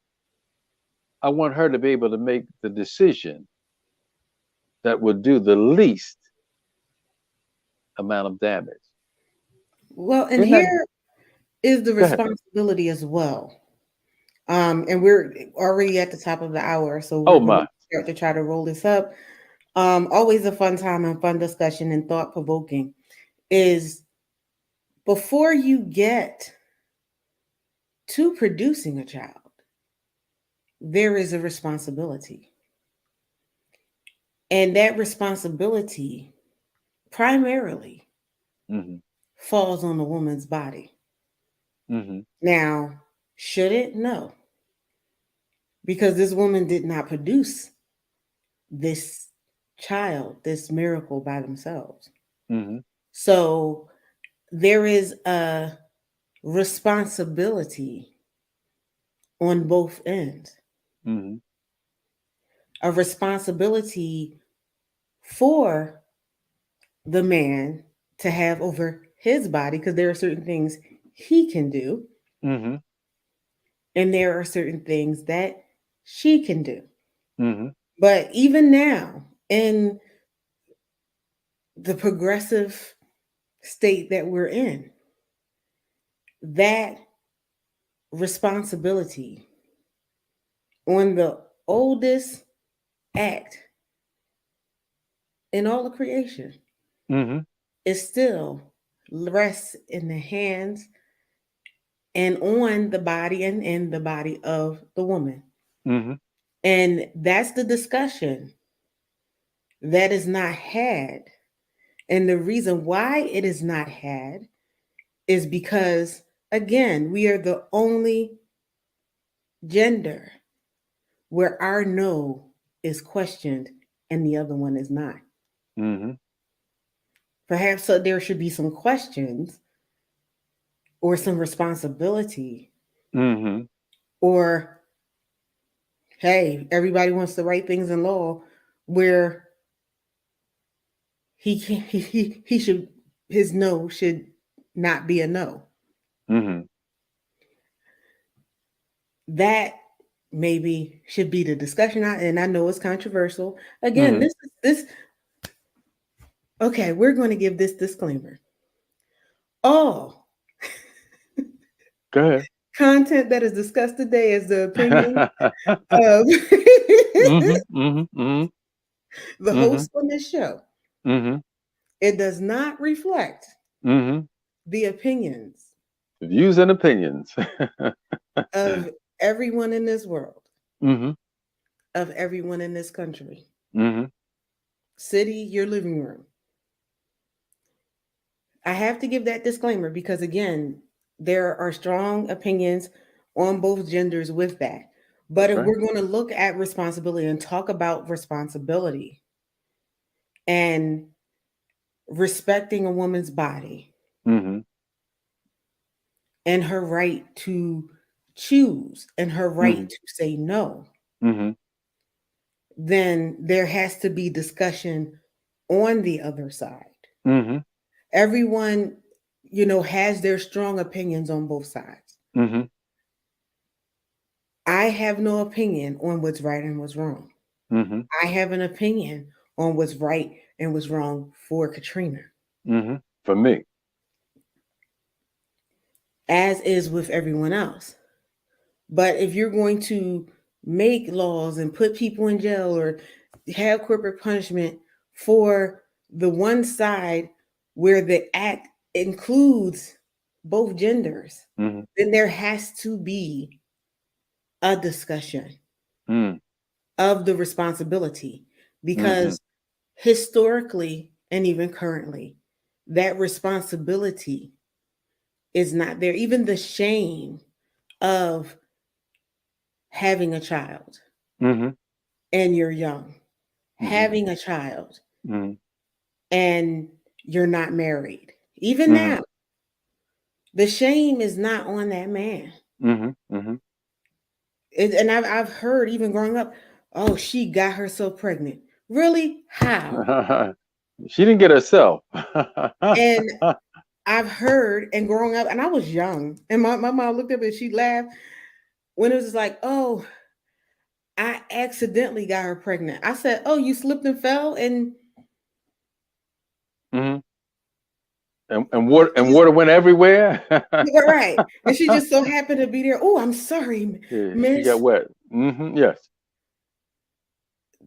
I want her to be able to make the decision that would do the least amount of damage. Well, and Isn't that? here is the Go ahead. responsibility as well. And we're already at the top of the hour, so Oh we're going to my. start to try to roll this up. Always a fun time and fun discussion and thought provoking is before you get to producing a child, there is a responsibility. And that responsibility primarily Mm-hmm. falls on the woman's body. Mm-hmm. Now, should it? No, because this woman did not produce this child, this miracle by themselves. Mm-hmm. So there is a responsibility on both ends, Mm-hmm. a responsibility for the man to have over his body, because there are certain things he can do, Mm-hmm. and there are certain things that she can do. Mm-hmm. But even now, in the progressive state that we're in, that responsibility on the oldest act in all of creation Mm-hmm. is still rests in the hands and on the body and in the body of the woman. Mm-hmm. And that's the discussion that is not had. And the reason why it is not had is because, again, we are the only gender where our no is questioned and the other one is not. Mm-hmm. Perhaps so there should be some questions or some responsibility, Mm-hmm. or hey, everybody wants to write things in law where he can he should his no should not be a no. Mm-hmm. That maybe should be the discussion. And I know it's controversial. Again, Mm-hmm. this okay, we're going to give this disclaimer. All Go content that is discussed today is the opinion ahead. of Mhm. Mhm. Mhm. The Mhm. host on this show. Mhm. It does not reflect Mhm. the opinions Views and opinions. of everyone in this world, Mhm. of everyone in this country. Mhm. City, your living room. I have to give that disclaimer because, again, there are strong opinions on both genders with that. But That's if right. we're going to look at responsibility and talk about responsibility and respecting a woman's body Mhm. and her right to choose and her right Mhm. to say no, Mhm. then there has to be discussion on the other side. Mhm. Everyone, has their strong opinions on both sides. Mhm. I have no opinion on what's right and what's wrong. Mhm. I have an opinion on what's right and what's wrong for Katrina, Mhm. For me. as is with everyone else. But if you're going to make laws and put people in jail or have corporate punishment for the one side where the act includes both genders, Mhm. then there has to be a discussion Mm. of the responsibility Mhm. because historically and even currently, that responsibility is not there. Even the shame of having a child Mhm. and you're young, Mhm. having a child Mhm. and you're not married. Even Mhm. now, the shame is not on that man. Mhm. Mhm. And I've heard even growing up, oh, she got herself pregnant. Really? How? She didn't get herself. And I've heard and growing up, and I was young, and my mom looked up and she laughed when it was like, oh, I accidentally got her pregnant. I said, oh, you slipped and fell, and Mhm. And she just water went everywhere. you were right, and she just so happened to be there. Oh, I'm sorry, Yeah, she got miss. wet. Mhm. Yes.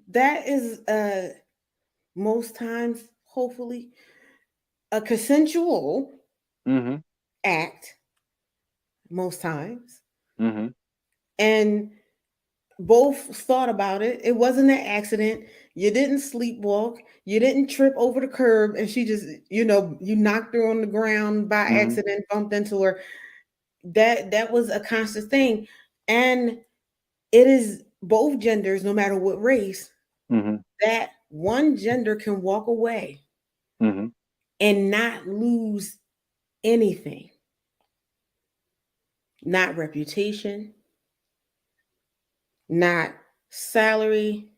That is most times, hopefully, a consensual Mhm. act. Most times, Mhm. and both thought about it. It wasn't an accident. You didn't sleepwalk. You didn't trip over the curb, and she just, you knocked her on the ground by Mhm. accident, bumped into her. That was a constant thing, and it is both genders, no matter what race, Mhm. that one gender can walk away Mhm. and not lose anything, not reputation, not salary,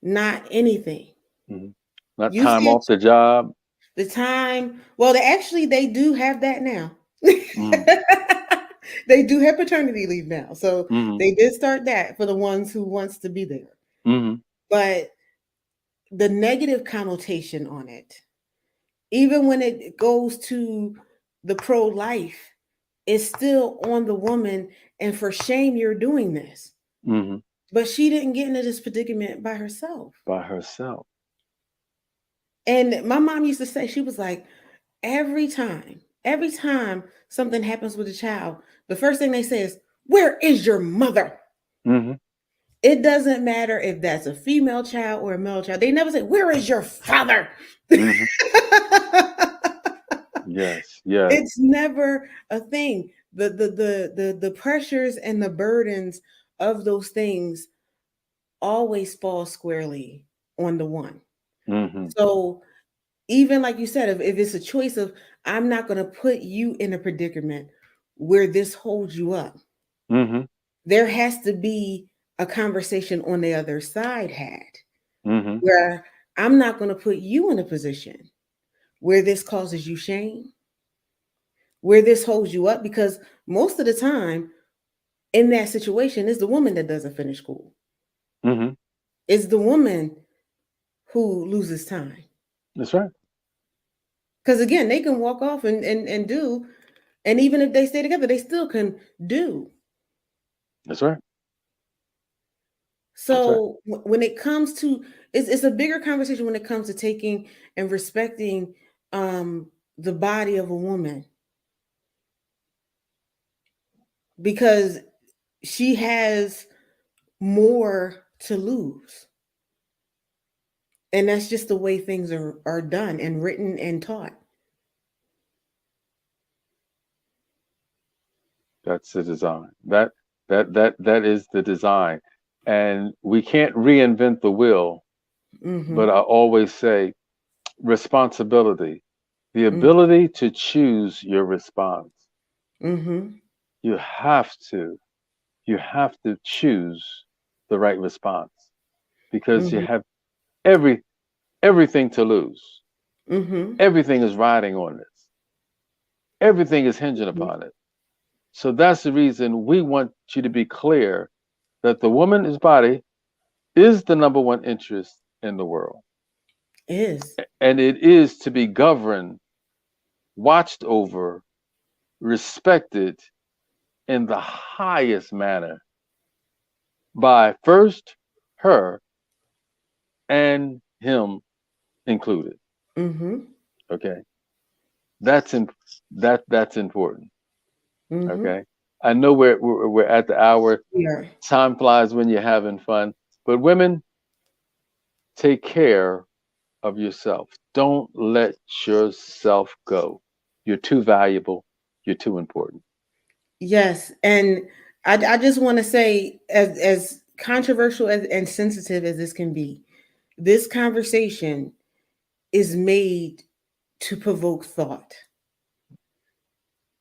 not anything. Mhm. Not You time see off the job. the time, well, they do have that now. Mhm. They do have paternity leave now. So Mhm. they did start that for the ones who wants to be there. Mhm. But the negative connotation on it, even when it goes to the pro life, is still on the woman. And for shame, you're doing this. Mhm. But she didn't get into this predicament by herself. By herself. And my mom used to say, she was like, every time something happens with a child, the first thing they say is, where is your mother? Mhm. It doesn't matter if that's a female child or a male child. They never say, where is your father? Mhm. Yes. Yes. It's never a thing. The pressures and the burdens of those things always fall squarely on the one. Mhm. So even like you said, if it's a choice of I'm not going to put you in a predicament where this holds you up, Mhm. there has to be a conversation on the other side had Mhm. where I'm not going to put you in a position where this causes you shame, where this holds you up, because most of the time in that situation is the woman that doesn't finish school. Mhm. It's the woman who loses time. That's right. Because again, they can walk off and do, and even if they stay together, they still can do. That's right. That's right. So when it comes to, it's a bigger conversation when it comes to taking and respecting the body of a woman, because she has more to lose. And that's just the way things are done and written and taught. That's the design. That is the design. And we can't reinvent the wheel, Mm-hmm. but I always say responsibility, the Mm-hmm. ability to choose your response. Mm-hmm. You have to, you have to choose the right response because you Mm-hmm. have every everything to lose. Mm-hmm. Everything is riding on this. Everything is hinging upon it. So that's the reason we want you to be clear that the woman's body is the number one interest in the world. Is. And it is to be governed, watched over, respected in the highest manner by first her and him included. Mm-hmm. Okay. That's in, that's important. Mm-hmm. Okay. I know we're at the hour. Yeah. Time flies when you're having fun. But women, take care of yourself. Don't let yourself go. You're too valuable. You're too important. Yes. And I just want to say, as controversial and sensitive as this can be, this conversation is made to provoke thought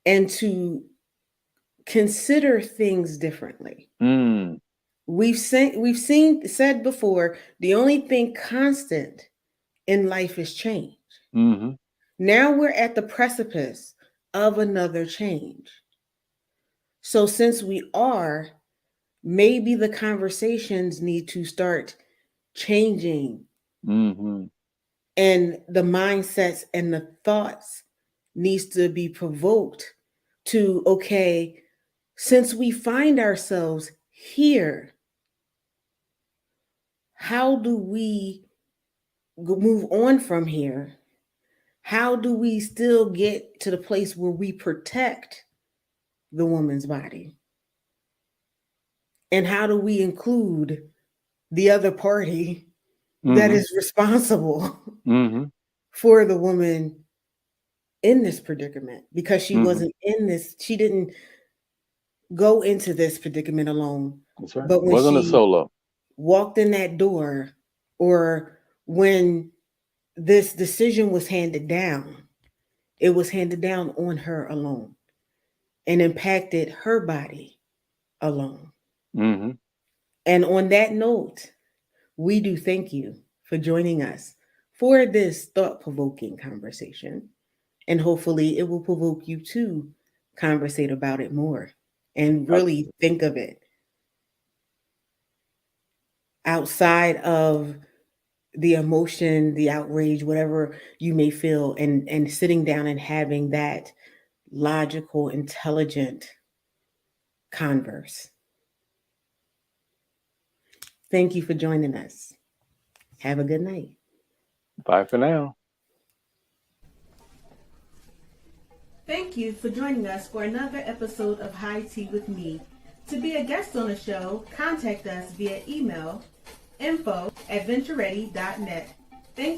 and to consider things differently. Mm, We've seen said before, the only thing constant in life is change. mm-hmm, Now we're at the precipice of another change. So since we are, maybe the conversations need to start changing, mm-hmm, and the mindsets and the thoughts needs to be provoked to, okay, since we find ourselves here, how do we move on from here? How do we still get to the place where we protect the woman's body? And how do we include the other party that mm-hmm, is responsible mm-hmm, for the woman in this predicament? Because she mm-hmm. wasn't in this, she didn't go into this predicament alone. That's right. But when Wasn't a she solo. walked in that door, or when this decision was handed down, it was handed down on her alone and impacted her body alone. Mm-hmm. And on that note, we do thank you for joining us for this thought provoking conversation. And hopefully, it will provoke you to conversate about it more and really think of it outside of the emotion, the outrage, whatever you may feel, and sitting down and having that logical, intelligent converse. Thank you for joining us. Have a good night. Bye for now. Thank you for joining us for another episode of High Tea with Me. To be a guest on the show, contact us via email info@ventureready.net. Thank